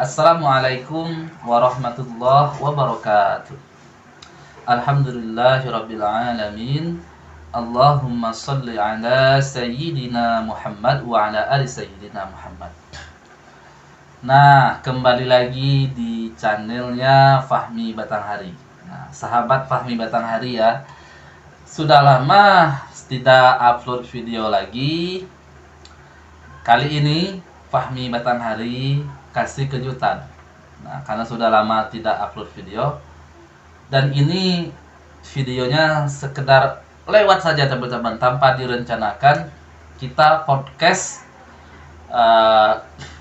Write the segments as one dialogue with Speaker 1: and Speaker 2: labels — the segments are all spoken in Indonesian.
Speaker 1: Assalamualaikum warahmatullahi wabarakatuh. Alhamdulillahirabbil alamin. Allahumma shalli ala sayyidina Muhammad wa ala ali sayyidina Muhammad. Nah, kembali lagi di channelnya Fahmi Batanghari. Nah, sahabat Fahmi Batanghari ya, sudah lama tidak upload video lagi. Kali ini Fahmi Batanghari kasih kejutan. Nah, karena sudah lama tidak upload video, dan ini videonya sekedar lewat saja teman-teman, tanpa direncanakan. Kita podcast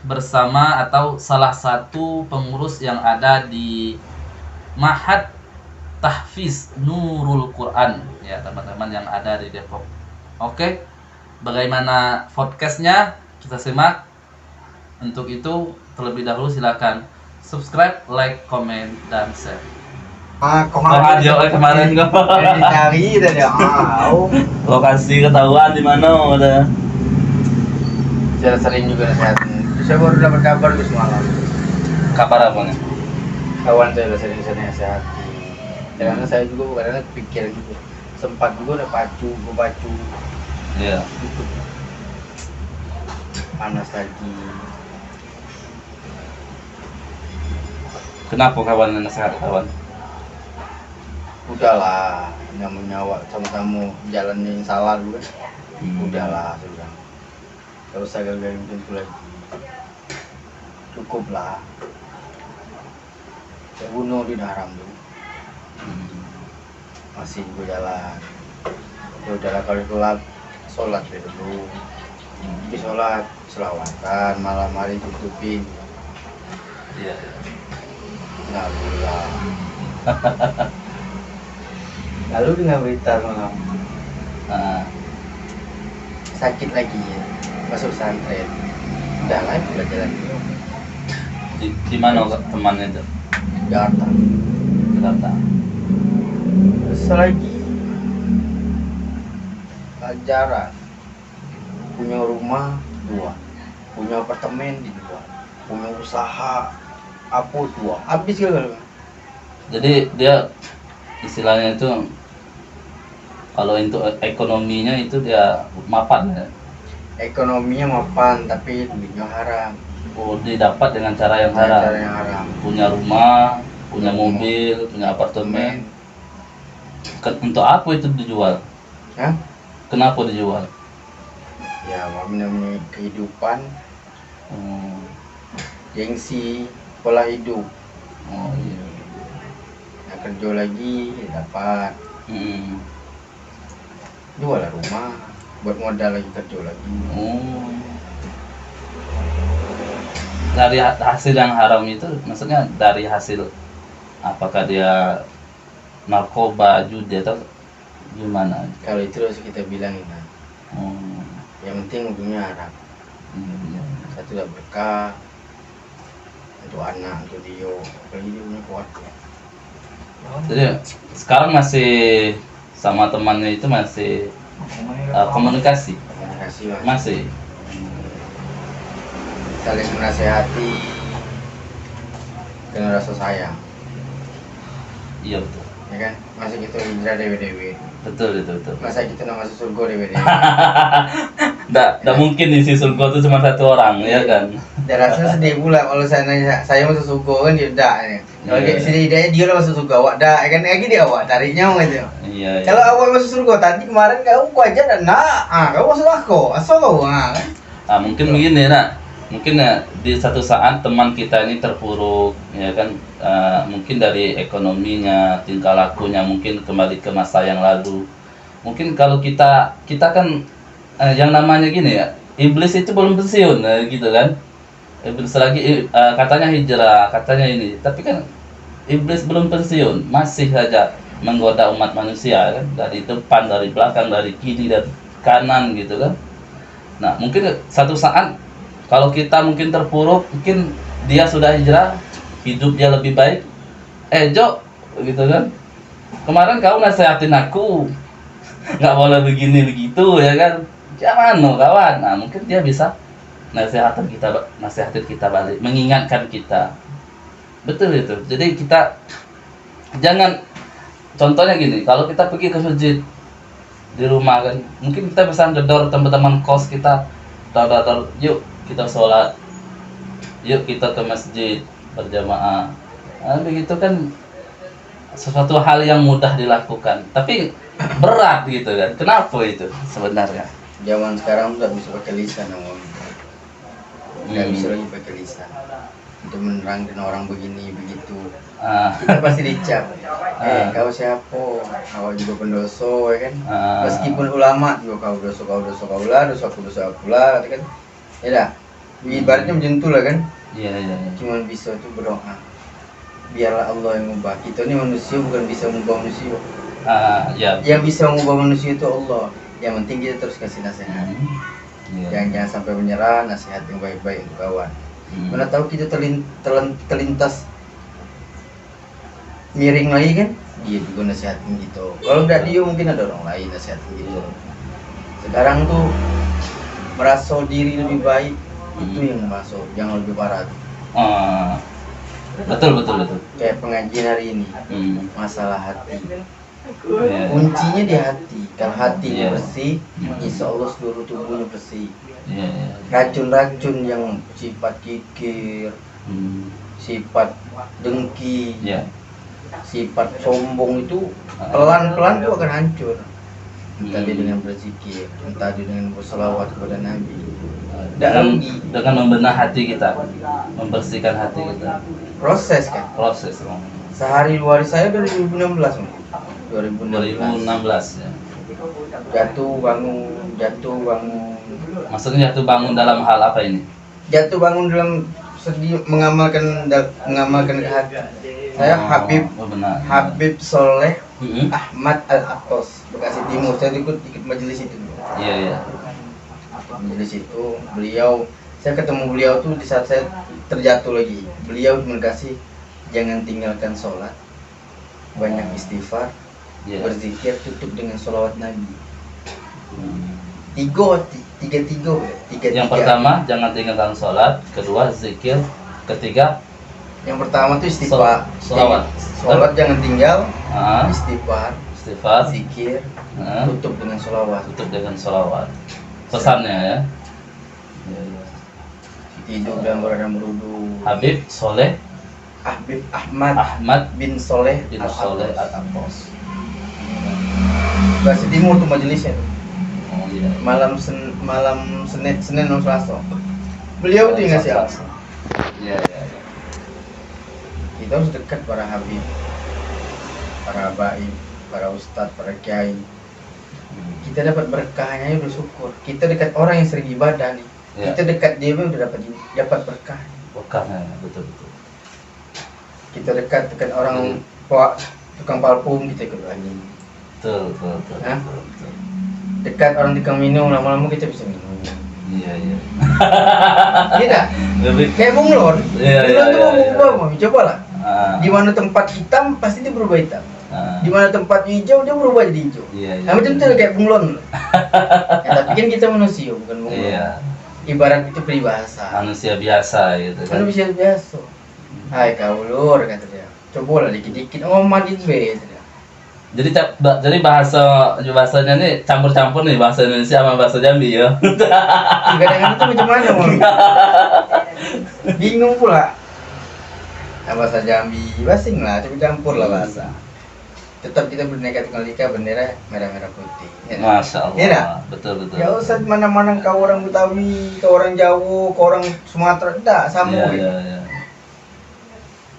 Speaker 1: bersama atau salah satu pengurus yang ada di Ma'had Tahfiz Nurul Quran ya teman-teman, yang ada di Depok. Oke, bagaimana podcastnya? Kita simak. Untuk itu terlebih dahulu silakan subscribe, like, comment, dan share. Kemarin kok
Speaker 2: Cari tadi
Speaker 1: lokasi ketahuan di mana udah.
Speaker 2: Saya sering juga nasihatin. Saya baru dapat kabar di semalam.
Speaker 1: Kabar apa nih?
Speaker 2: Kawan saya udah sering nasihati. Karena saya juga kadang pikir gitu. Sempat juga udah pacu.
Speaker 1: Iya.
Speaker 2: Gitu. Panas lagi.
Speaker 1: Kenapa kawan nasihat kawan?
Speaker 2: Udahlah, nggak mau nyawa sama-sama jalannya yang salah dulu kan. Udahlah, sudah. Gak usah gagal macam itu lagi. Cukup lah. Saya bunuh di haram dulu. Masih gue jalan. Ya udahlah, kalau sholat, sholat dulu. Di sholat, selawatan, malam hari tutupin.
Speaker 1: Iya.
Speaker 2: Nggak pulang. Lalu dengan berita malam sakit lagi ya, masuk pesantren. Udah lah, jalan
Speaker 1: Di mana temannya itu?
Speaker 2: Jakarta.
Speaker 1: Jakarta.
Speaker 2: Terus lagi pelajaran, punya rumah 2, punya apartemen di 2, punya usaha apa 2, habis kan?
Speaker 1: Jadi dia istilahnya itu, kalau untuk ekonominya itu dia mapan ya.
Speaker 2: Ekonominya mapan tapi duitnya haram.
Speaker 1: Oh, didapat dengan cara yang
Speaker 2: Cara
Speaker 1: haram.
Speaker 2: yang haram.
Speaker 1: Punya rumah, punya mobil, punya apartemen. Untuk apa itu dijual?
Speaker 2: Hah?
Speaker 1: Kenapa dijual?
Speaker 2: Ya, namanya kehidupan, gengsi, pola hidup.
Speaker 1: Oh iya.
Speaker 2: Nah, kerja lagi dapat, jual lah rumah, buat modal lagi, kerja lagi.
Speaker 1: Oh. Dari hasil yang haram itu, maksudnya dari hasil apakah dia narkoba, judi atau gimana?
Speaker 2: Kalau itu harus kita bilangin lah.
Speaker 1: Oh.
Speaker 2: Yang penting ujungnya haram.
Speaker 1: Iya.
Speaker 2: Satu udah berkah untuk anak, untuk dia, apalagi dia punya keluarga.
Speaker 1: Jadi sekarang masih sama temannya itu masih komunikasi?
Speaker 2: Komunikasi
Speaker 1: Masih.
Speaker 2: saling menasehati dengan rasa sayang,
Speaker 1: Iya betul.
Speaker 2: ya kan? Masa gitu hijrah dewe-dewe,
Speaker 1: Betul.
Speaker 2: masa gitu nama masuk surga dewe-dewe.
Speaker 1: Nggak mungkin isi surga itu cuma satu orang, ya kan?
Speaker 2: Dan rasanya sedih pula kalau saya masuk surga kan dia dak ya. Kalau dia sedih dia lah masuk surga, awak dak kan lagi dia awak tariknya gitu.
Speaker 1: Iya.
Speaker 2: Kalau awak masuk surga tadi kemarin kamu aja dan kamu masuk aku, asal kau kan.
Speaker 1: Mungkin begini nak. Mungkin ya di satu saat teman kita ini terpuruk, ya kan? Mungkin dari ekonominya, tingkah lakunya mungkin kembali ke masa yang lalu. Mungkin kalau kita kan yang namanya gini ya, iblis itu belum pensiun, gitu kan? Iblis lagi katanya hijrah, katanya ini, tapi kan iblis belum pensiun, masih saja menggoda umat manusia kan, dari depan, dari belakang, dari kiri dan kanan gitu kan. Nah, mungkin satu saat kalau kita mungkin terpuruk, mungkin dia sudah hijrah, hidup dia lebih baik. Jo, gitu kan? Kemarin kau nasihatin aku, nggak boleh begini begitu, ya kan? Jangan no kawan. Nah, mungkin dia bisa nasihatin kita balik, mengingatkan kita. Betul itu. Jadi kita jangan, contohnya gini, kalau kita pergi ke masjid di rumah kan, mungkin kita bisa gedor teman-teman kos kita, dor, yuk kita sholat, yuk kita ke masjid berjamaah. Nah, begitu kan sesuatu hal yang mudah dilakukan, tapi berat gitu kan. Kenapa itu sebenarnya?
Speaker 2: Zaman sekarang udah bisa pakai lisan ngomong. Nggak bisa lagi pakai lisan untuk menerangkan orang begini begitu. Kita pasti dicap. Kau siapa? Kau juga pendoso, ya kan? Meskipun ulama juga kau dosa aku lah, kan? Ya dah. Ibaratnya macam itulah kan?
Speaker 1: Iya.
Speaker 2: Cuman bisa tuh berdoa. Biarlah Allah yang mengubah. Kita ini manusia, bukan bisa mengubah manusia.
Speaker 1: Ya.
Speaker 2: Yang bisa mengubah manusia itu Allah. Yang penting kita terus kasih nasihat. Jangan sampai menyerah, nasihat yang baik-baik untuk kawan. Mana tahu kita terlintas miring lagi kan, dia juga nasihatin gitu. Kalau enggak dia mungkin ada orang lain nasihatin gitu. Sekarang tuh merasa diri lebih baik, itu yang masuk, jangan lebih parah.
Speaker 1: Betul.
Speaker 2: Kayak pengajian hari ini, masalah hati.
Speaker 1: Yeah.
Speaker 2: Kuncinya di hati. Kalau hatinya bersih, insya Allah seluruh tubuhnya bersih. Racun-racun yang sifat kikir, sifat dengki, sifat sombong itu pelan-pelan itu akan hancur. Entah dia dengan berzikir, entah dia dengan berselawat kepada Nabi.
Speaker 1: Dengan membenah hati kita, membersihkan hati kita.
Speaker 2: Proses kan?
Speaker 1: Proses.
Speaker 2: Sehari dua hari saya 2016
Speaker 1: ya.
Speaker 2: Jatuh bangun.
Speaker 1: Maksudnya jatuh bangun dalam hal apa ini?
Speaker 2: Jatuh bangun dalam sedih mengamalkan ke hati. Saya Habib Soleh Ahmad Al-Atos, Bekasi Timur. Saya ikut majelis itu.
Speaker 1: Iya.
Speaker 2: Majelis itu saya ketemu beliau tuh di saat saya terjatuh lagi. Beliau mengasihi jangan tinggalkan sholat, banyak istighfar, berzikir, tutup dengan sholawat Nabi. Tiga.
Speaker 1: Yang pertama jangan tinggalkan sholat, kedua zikir, ketiga
Speaker 2: yang pertama tuh istighfar, sholat jangan tinggal, istighfar, zikir, tutup dengan sholawat. Pesannya ya.
Speaker 1: Tidur
Speaker 2: dan berada merudu.
Speaker 1: Habib Soleh
Speaker 2: Ahmad bin Soleh
Speaker 1: Al-Atos.
Speaker 2: Bekasi Timur tuh majelisnya.
Speaker 1: Iya.
Speaker 2: Malam Senin atau Selasa. Beliau tuh ngasih apa?
Speaker 1: Iya.
Speaker 2: Kita harus dekat para habib, para habaib, para ustadz, para kiai. Kita dapat berkahnya ya bersyukur. Kita dekat orang yang sering ibadah nih. Kita dekat dia udah dapat berkah.
Speaker 1: Berkahnya betul.
Speaker 2: Kita dekat orang tukang parfum, kita ikut lagi.
Speaker 1: Betul.
Speaker 2: Dekat orang tukang minum, lama-lama kita bisa minum.
Speaker 1: Iya.
Speaker 2: Tidak. Kayak bunglon. Bunglon tuh mau coba lah. Di mana tempat hitam pasti dia berubah hitam. Di mana tempat hijau dia berubah jadi hijau.
Speaker 1: Iya.
Speaker 2: Macam itu kayak bunglon. Tapi kan kita manusia bukan bunglon. Iya. Ibarat itu peribahasa.
Speaker 1: Manusia biasa gitu kan.
Speaker 2: Manusia biasa. Hai kau lur, kata dia. Cobalah dikit-dikit mandi be.
Speaker 1: Jadi bahasanya nih campur-campur nih, bahasa Indonesia sama bahasa Jambi ya.
Speaker 2: Kadang-kadang itu macam mana mau? Bingung pula. Bahasa Jambi, basing lah, campur lah bahasa. Tetap kita berneka tunggal ika, bendera merah-merah putih.
Speaker 1: Masya Allah.
Speaker 2: Ya,
Speaker 1: betul.
Speaker 2: Ya usah mana-mana kau orang Betawi, kau orang Jawa, kau orang Sumatera, tidak sama.
Speaker 1: Iya.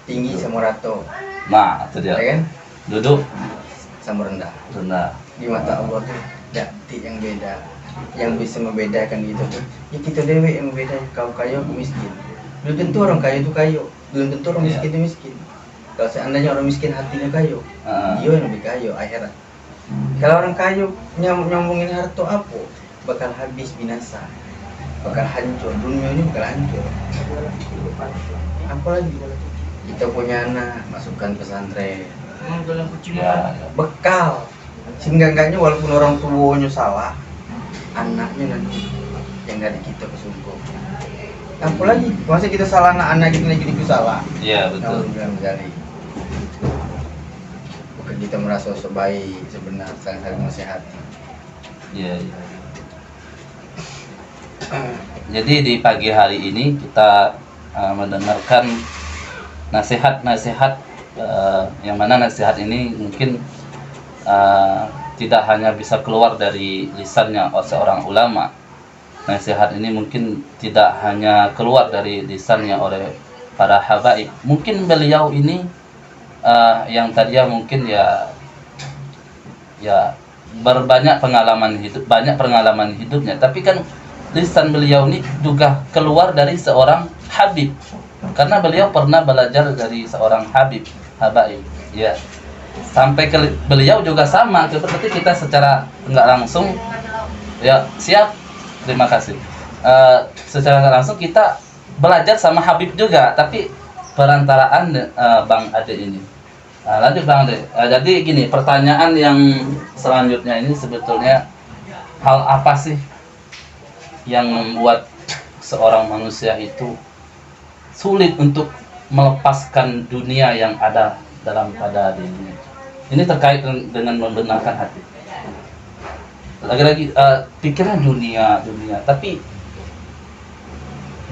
Speaker 2: Tinggi sama rata.
Speaker 1: Nah, itu dia.
Speaker 2: Ya kan?
Speaker 1: Duduk
Speaker 2: sama rendah. Di mata Allah tuh jati yang beda, yang bisa membedakan gitu tuh. Ya kita dewe yang beda, kau kaya, aku miskin. Belum tentu orang kaya itu kaya, belum tentu orang miskin itu miskin. Kalau seandainya orang miskin hatinya kaya, dia yang lebih kaya akhirat. Kalau orang kaya nyombongin harta apa, bakal habis binasa, bakal hancur, dunia ini bakal hancur. Apalagi kita punya anak, masukkan pesantren. Bekal sehingga-enggaknya walaupun orang tuanya salah, anaknya nanti yang dari kita ke surga. Apalagi masa kita salah anak kita lagi itu salah.
Speaker 1: Iya betul.
Speaker 2: Jadi bukan kita merasa sebaik sebenarnya saling menasehati.
Speaker 1: Iya. Jadi di pagi hari ini kita mendengarkan nasihat-nasihat yang mana nasihat ini mungkin tidak hanya bisa keluar dari lisannya seorang ulama. Nasihat ini mungkin tidak hanya keluar dari lisannya oleh para habaib. Mungkin beliau ini yang tadinya mungkin ya banyak pengalaman hidupnya, tapi kan lisan beliau ini juga keluar dari seorang habib, karena beliau pernah belajar dari seorang habaib ya, sampai ke beliau juga sama, berarti kita secara nggak langsung ya siap, terima kasih, secara nggak langsung kita belajar sama habib juga, tapi perantaraan Bang Ade ini. Lanjut Bang Ade. Jadi gini, pertanyaan yang selanjutnya ini sebetulnya hal apa sih yang membuat seorang manusia itu sulit untuk melepaskan dunia yang ada pada dirinya? Ini terkait dengan membenarkan hati. Lagi-lagi pikiran dunia, tapi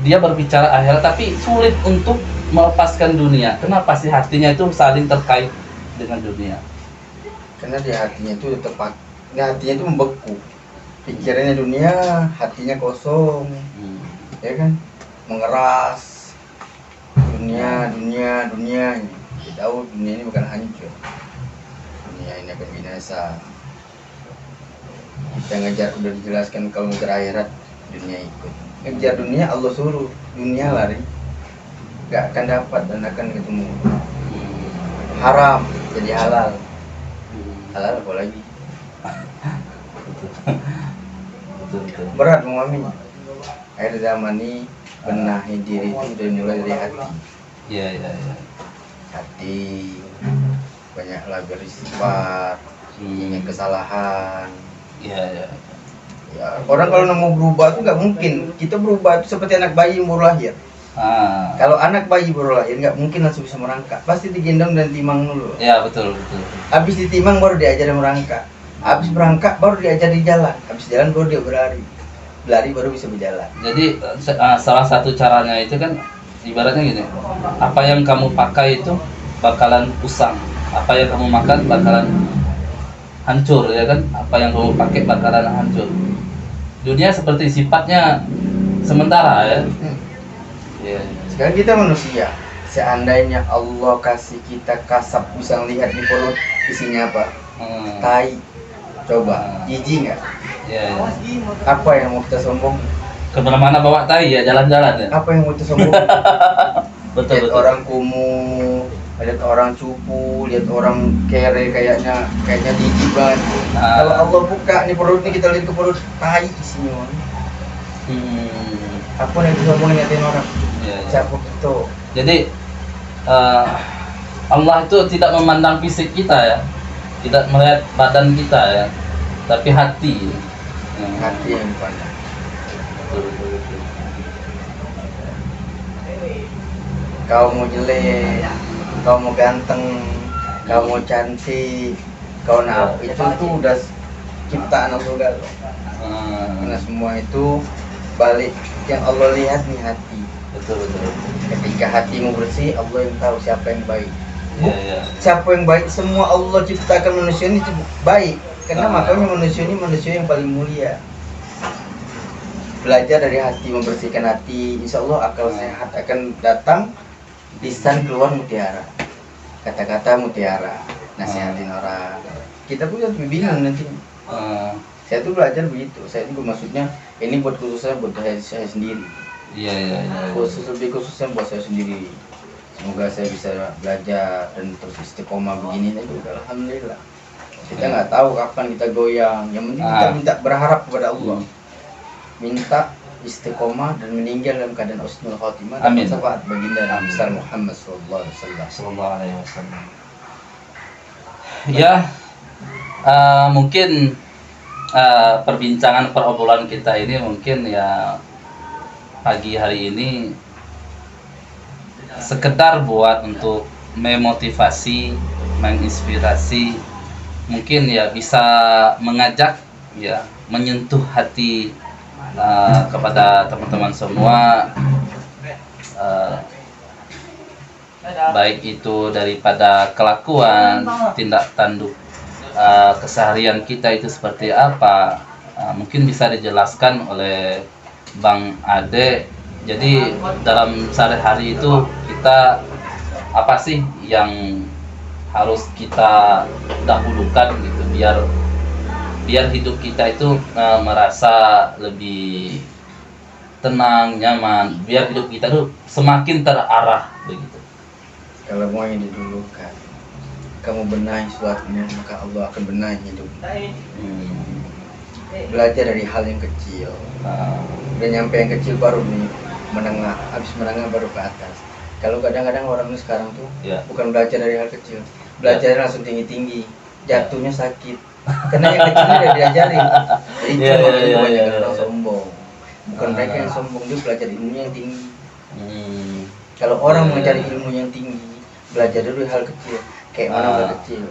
Speaker 1: dia berbicara akhirat, tapi sulit untuk melepaskan dunia. Kenapa sih hatinya itu saling terkait dengan dunia?
Speaker 2: Karena di hatinya itu tepat, hatinya itu membeku. Pikirannya dunia, hatinya kosong, ya kan? Mengeras. Dunia. Kita tahu dunia ini bukan hancur. Dunia ini akan binasa. Kita ngejar, udah dijelaskan kalau ngejar akhirat, dunia ikut. Ngejar dunia, Allah suruh, dunia lari. Gak akan dapat dan akan ketemu. Haram jadi halal. Halal apa lagi?
Speaker 1: Betul.
Speaker 2: Berat memahaminya. Akhir zaman ini benahi diri itu udah mulai dari hati.
Speaker 1: Iya.
Speaker 2: Hati banyaklah beristighfar, ingin kesalahan.
Speaker 1: Iya.
Speaker 2: Ya, orang kalau mau berubah tuh nggak mungkin. Kita berubah itu seperti anak bayi yang baru lahir. Kalau anak bayi baru lahir nggak mungkin langsung bisa merangkak, pasti digendong dan timang dulu.
Speaker 1: Ya betul.
Speaker 2: Habis ditimang baru diajar merangkak. Habis berangkat baru diajar di jalan. Habis jalan baru dia berlari baru bisa berjalan.
Speaker 1: Jadi salah satu caranya itu kan ibaratnya gini, apa yang kamu pakai itu bakalan usang, apa yang kamu makan bakalan hancur, ya kan? Apa yang kamu pakai bakalan hancur. Dunia seperti sifatnya sementara ya. Yeah.
Speaker 2: Sekarang kita manusia. Seandainya Allah kasih kita kasab bisa lihat di perut isinya apa? Tai. Coba, jijik nggak?
Speaker 1: Yeah.
Speaker 2: Apa yang mau kita sombong?
Speaker 1: Kemana-mana bawa tai ya, jalan-jalan ya.
Speaker 2: Apa yang mau kita sombong?
Speaker 1: Betul.
Speaker 2: Orang kumuh, lihat orang cupu, lihat orang kere kayaknya jijik banget. Kalau Allah buka nih perut nih, kita lihat ke perut, tai isinya. Apa yang disombongin ngatain orang? Siapa itu?
Speaker 1: Jadi Allah itu tidak memandang fisik kita ya, tidak melihat badan kita ya, tapi hati.
Speaker 2: Hati yang dipandang.
Speaker 1: Betul.
Speaker 2: Kau mau jelek, kau mau ganteng, kau mau cantik, kau itu tuh udah ciptaan Allah loh. Karena semua itu balik yang Allah lihat nih hati.
Speaker 1: Betul.
Speaker 2: Ketika hatimu bersih, Allah yang tahu siapa yang baik.
Speaker 1: Iya.
Speaker 2: Siapa yang baik? Semua Allah ciptakan manusia ini baik. Karena makanya manusia ini manusia yang paling mulia. Belajar dari hati, membersihkan hati, insya Allah akal sehat akan datang. Lisan keluar mutiara, kata-kata mutiara, nasihatin orang. Kita pun lebih bingung nanti. Saya tuh belajar begitu. Saya juga maksudnya ini buat khususnya buat saya sendiri.
Speaker 1: Iya.
Speaker 2: Lebih khususnya buat saya sendiri. Semoga saya bisa belajar dan terus istiqomah begini aja udah alhamdulillah. Kita nggak tahu kapan kita goyang. Yang penting kita minta berharap kepada Allah. Minta istiqomah dan meninggal dalam keadaan husnul khotimah dan syafaat baginda Nabi besar Muhammad sallallahu alaihi wasallam.
Speaker 1: Ya, mungkin perbincangan perobrolan kita ini mungkin ya pagi hari ini sekedar buat untuk memotivasi, menginspirasi, mungkin ya bisa mengajak ya, menyentuh hati kepada teman-teman semua, baik itu daripada kelakuan, tindak tanduk keseharian kita itu seperti apa, mungkin bisa dijelaskan oleh Bang Ade. Jadi dalam sehari-hari itu kita apa sih yang harus kita dahulukan gitu, biar hidup kita itu merasa lebih tenang, nyaman, biar hidup kita tuh semakin terarah begitu.
Speaker 2: Kalau mau yang didulukan, kamu benahi suatunya, maka Allah akan benahi hidup. Belajar dari hal yang kecil. Udah nyampe yang kecil baru nih menengah, habis menengah baru ke atas. Kalau kadang-kadang orang sekarang tuh bukan belajar dari hal kecil, belajar langsung tinggi-tinggi, jatuhnya sakit. Karena yang kecil udah diajarin. Jadi banyak orang sombong. Bukan mereka yang sombong, dia belajar ilmunya yang tinggi. Kalau orang mencari ilmu yang tinggi, belajar dulu hal kecil. Kayak mana hal kecil?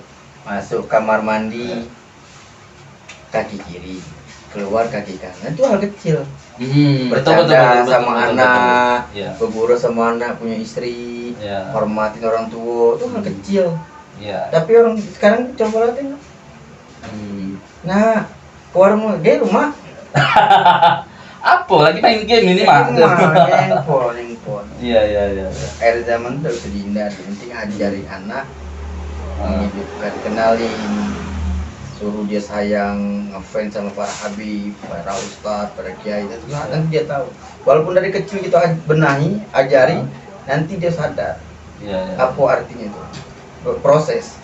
Speaker 2: Masuk kamar mandi, kaki kiri, keluar kaki kanan, itu hal kecil. Bercanda sama anak, berguru sama anak, punya istri, hormatin orang tua, itu hal kecil. Tapi orang sekarang coba latih. Nah, ke warung game rumah.
Speaker 1: Apa lagi main game ini mah?
Speaker 2: Handphone.
Speaker 1: Iya.
Speaker 2: Akhir zaman itu harus dihindari. Penting ajarin anak, menghidupkan, kenalin, suruh dia sayang, ngefans sama para habib, para ustadz, para kiai, itu nanti dia tahu. Walaupun dari kecil kita benahi, ajari, nanti dia sadar. Apa artinya itu? Proses.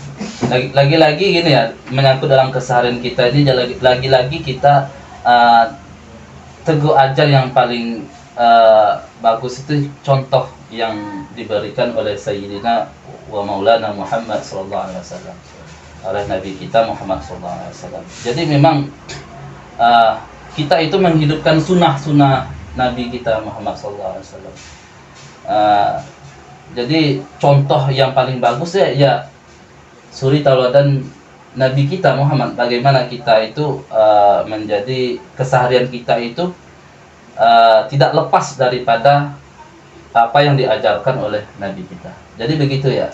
Speaker 1: Lagi-lagi gini ya, menyangkut dalam keseharian kita ini, lagi-lagi kita teguh ajar yang paling bagus itu contoh yang diberikan oleh Sayyidina wa Maulana Muhammad SAW, oleh Nabi kita Muhammad SAW. Jadi memang kita itu menghidupkan sunnah-sunnah Nabi kita Muhammad SAW. Jadi contoh yang paling bagus ya suri tauladan Nabi kita Muhammad, bagaimana kita itu menjadi keseharian kita itu tidak lepas daripada apa yang diajarkan oleh Nabi kita. Jadi begitu ya.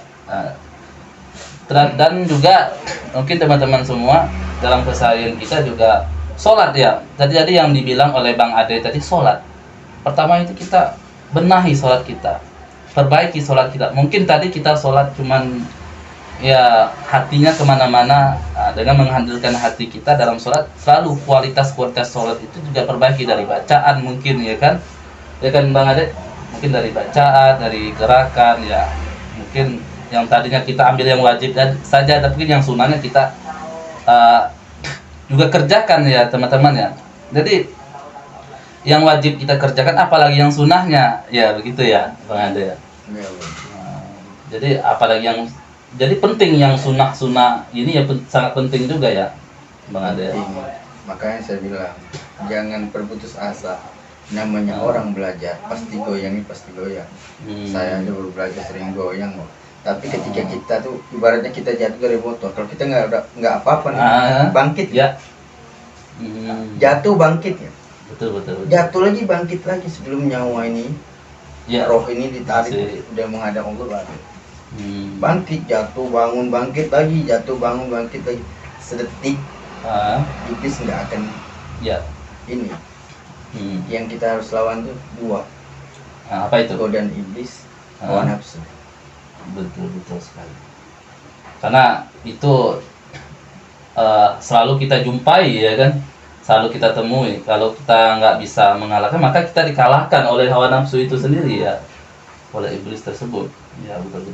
Speaker 1: Dan juga mungkin teman-teman semua dalam keseharian kita juga sholat ya. Tadi yang dibilang oleh Bang Ade tadi, sholat. Pertama itu kita benahi sholat kita, perbaiki sholat kita. Mungkin tadi kita sholat cuman ya hatinya kemana-mana, dengan menghadirkan hati kita dalam sholat, selalu kualitas sholat itu juga perbaiki dari bacaan mungkin ya kan Bang Ade, mungkin dari bacaan, dari gerakan ya, mungkin yang tadinya kita ambil yang wajib saja, tapi yang sunnahnya kita juga kerjakan ya teman-teman ya. Jadi yang wajib kita kerjakan, apalagi yang sunnahnya ya, begitu ya Bang Ade ya. Jadi apalagi yang jadi penting yang sunnah ini ya, sangat penting juga ya Bang Ade.
Speaker 2: Makanya saya bilang jangan berputus asa. Namanya orang belajar pasti goyang. Saya aja baru belajar sering goyang kok. Tapi ketika kita tuh ibaratnya kita jatuh dari motor, kalau kita nggak apa-apa nih, bangkit ya. Jatuh bangkit ya. Betul. Jatuh lagi bangkit lagi, sebelum nyawa ini roh ini ditarik udah menghadap Allah lagi. Bangkit, jatuh, bangun, bangkit lagi, jatuh, bangun, bangkit lagi. Sedetik iblis nggak akan ini. Yang kita harus lawan tuh dua.
Speaker 1: Apa itu?
Speaker 2: Godaan iblis, hawa nafsu.
Speaker 1: Betul sekali. Karena itu selalu kita jumpai ya kan, selalu kita temui. Kalau kita nggak bisa mengalahkan, maka kita dikalahkan oleh hawa nafsu itu sendiri ya, oleh iblis tersebut. Ya betul.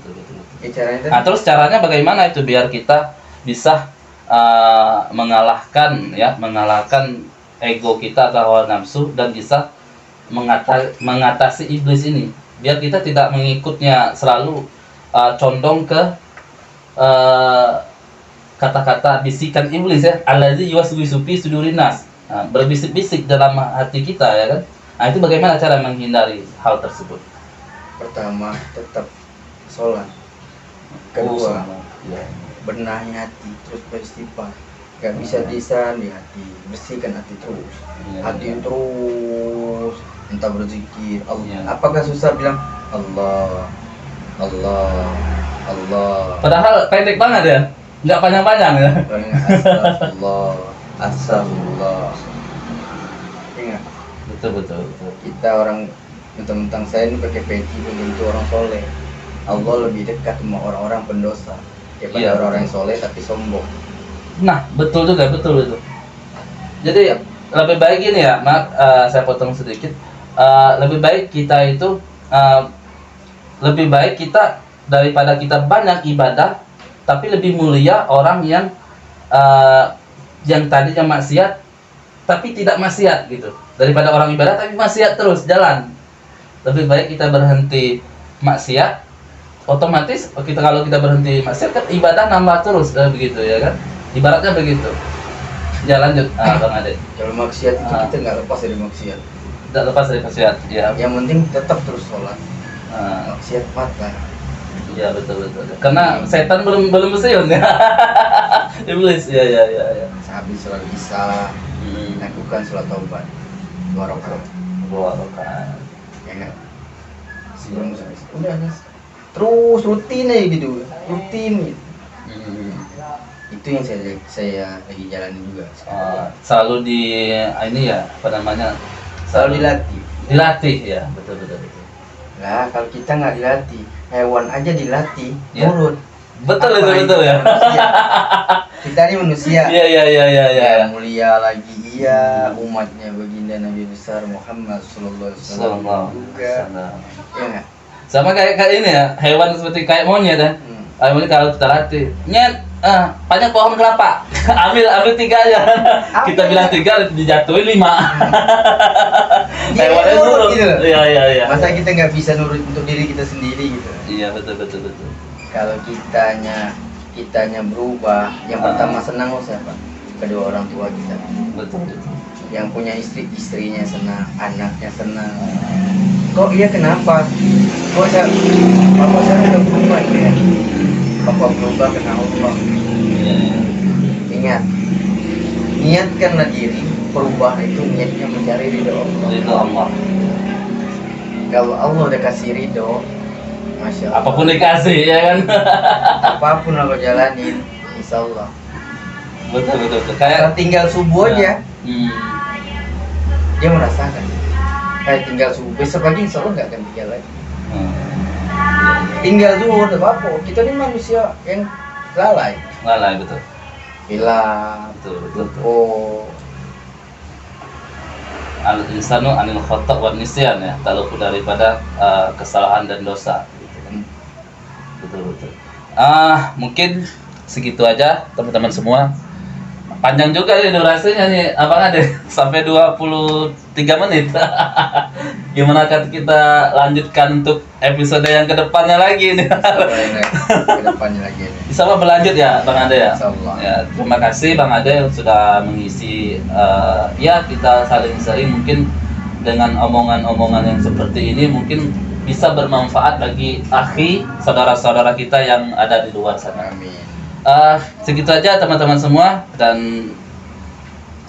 Speaker 1: Nah terus caranya bagaimana itu biar kita bisa mengalahkan ego kita atau hawa nafsu, dan bisa mengatasi iblis ini, biar kita tidak mengikutnya selalu condong ke kata-kata bisikan iblis ya, allazi yuwaswisu fi sudurin nas, berbisik-bisik dalam hati kita ya kan. Nah, itu bagaimana cara menghindari hal tersebut?
Speaker 2: Pertama, tetap sholat.
Speaker 1: Oh,
Speaker 2: Kedua,
Speaker 1: sama. Ya.
Speaker 2: benahi hati, terus beristighfar. Gak bisa lisan di hati, bersihkan hati terus.
Speaker 1: Iya,
Speaker 2: Hati
Speaker 1: iya.
Speaker 2: terus, entah berzikir. Allah.
Speaker 1: Iya.
Speaker 2: Apakah susah bilang Allah, Allah, Allah.
Speaker 1: Padahal pendek banget ya, nggak panjang-panjang ya.
Speaker 2: Paling astagfirullah, astagfirullah. Ingat,
Speaker 1: Betul betul betul.
Speaker 2: kita orang mentang-mentang saya ini pakai peci begitu orang soleh. Allah lebih dekat sama orang-orang pendosa daripada
Speaker 1: Iya.
Speaker 2: orang-orang yang soleh tapi sombong.
Speaker 1: Nah, betul juga, betul itu. Jadi lebih baik ini ya, maaf saya potong sedikit. Lebih baik kita itu lebih baik kita daripada kita banyak ibadah, tapi lebih mulia orang yang tadinya maksiat tapi tidak maksiat gitu, daripada orang ibadah tapi maksiat terus jalan. Lebih baik kita berhenti maksiat, otomatis kalau kita berhenti maksiat kan ibadah nambah terus begitu ya kan. Ibaratnya begitu. Ya lanjut, Bang Ade.
Speaker 2: Kalau maksiat itu kita nggak lepas dari maksiat.
Speaker 1: Tidak lepas dari maksiat, ya.
Speaker 2: Yang penting tetap terus sholat.
Speaker 1: Ah,
Speaker 2: Maksiat mata.
Speaker 1: iya betul betul. Karena setan belum bersiun ya. Iblis, ya.
Speaker 2: Sehabis sholat isya, lakukan sholat taubat. 2 rakaat.
Speaker 1: Bukan.
Speaker 2: Ya nggak? Sebelum sholat isya. Udah terus rutin aja gitu, rutin gitu. Itu yang saya lagi jalani juga.
Speaker 1: Selalu di ini ya, apa namanya?
Speaker 2: Selalu dilatih.
Speaker 1: Dilatih ya, betul.
Speaker 2: Lah kalau kita nggak dilatih, hewan aja dilatih,
Speaker 1: Ya.
Speaker 2: nurut.
Speaker 1: Betul
Speaker 2: Apa
Speaker 1: itu
Speaker 2: ini
Speaker 1: betul ya.
Speaker 2: manusia? Kita ini manusia.
Speaker 1: Iya.
Speaker 2: Ya, mulia lagi iya, umatnya baginda Nabi besar Muhammad sallallahu alaihi wasallam juga. Ya nggak?
Speaker 1: Sama kayak ini ya, hewan seperti kayak monyet ya. Monyet kalau kita latih, nyet, banyak pohon kelapa, ambil 3 aja. Kita bilang 3, dijatuhin 5.
Speaker 2: Dia
Speaker 1: Hewannya
Speaker 2: nurut
Speaker 1: nurut.
Speaker 2: gitu.
Speaker 1: Iya.
Speaker 2: Masa kita nggak bisa nurut untuk diri kita sendiri gitu?
Speaker 1: Iya betul.
Speaker 2: Kalau kitanya berubah, yang pertama senang siapa? Kedua orang tua kita.
Speaker 1: Betul.
Speaker 2: Yang punya istri, istrinya senang, anaknya senang. Kok iya kenapa? Kok papa saya udah berubah ya? Papa berubah karena Allah.
Speaker 1: Iya.
Speaker 2: Ingat, niatkanlah diri. Perubahan itu niatnya mencari ridho Allah.
Speaker 1: Itu Allah.
Speaker 2: Kalau Allah udah kasih ridho, masya Allah.
Speaker 1: Apapun dikasih ya kan.
Speaker 2: Apapun aku jalanin, insya Allah.
Speaker 1: Betul.
Speaker 2: Kalau
Speaker 1: Kayak
Speaker 2: tinggal subuh aja,
Speaker 1: Hmm.
Speaker 2: dia merasakan. Kayak tinggal subuh, besok pagi insya Allah nggak akan tinggal lagi. Tinggal zuhur, udah apa? Kita ini manusia yang lalai.
Speaker 1: Lalai betul.
Speaker 2: Hilang,
Speaker 1: Betul.
Speaker 2: oh,
Speaker 1: Al-insanu anil khata' wan nisyan ya, tak luput daripada kesalahan dan dosa gitu kan. Betul. Mungkin segitu aja teman-teman semua. Panjang juga ya durasinya nih, Abang Ade, sampai 23 menit. Gimana kan kita lanjutkan untuk episode yang kedepannya lagi nih.
Speaker 2: ke depannya lagi ini.
Speaker 1: Bisa berlanjut ya Bang Ade ya?
Speaker 2: Insya Allah.
Speaker 1: Ya, terima kasih Bang Ade sudah mengisi ya kita saling sharing mungkin dengan omongan-omongan yang seperti ini mungkin bisa bermanfaat bagi akhi saudara-saudara kita yang ada di luar sana.
Speaker 2: Amin.
Speaker 1: Segitu aja teman-teman semua dan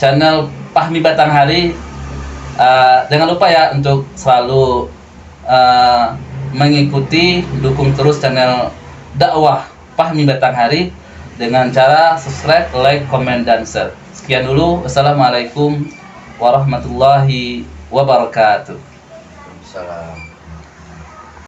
Speaker 1: channel Fahmi Batanghari jangan lupa ya untuk selalu mengikuti dukung terus channel dakwah Fahmi Batanghari dengan cara subscribe, like, comment, dan share. Sekian dulu. Wassalamualaikum warahmatullahi wabarakatuh.
Speaker 2: Salam.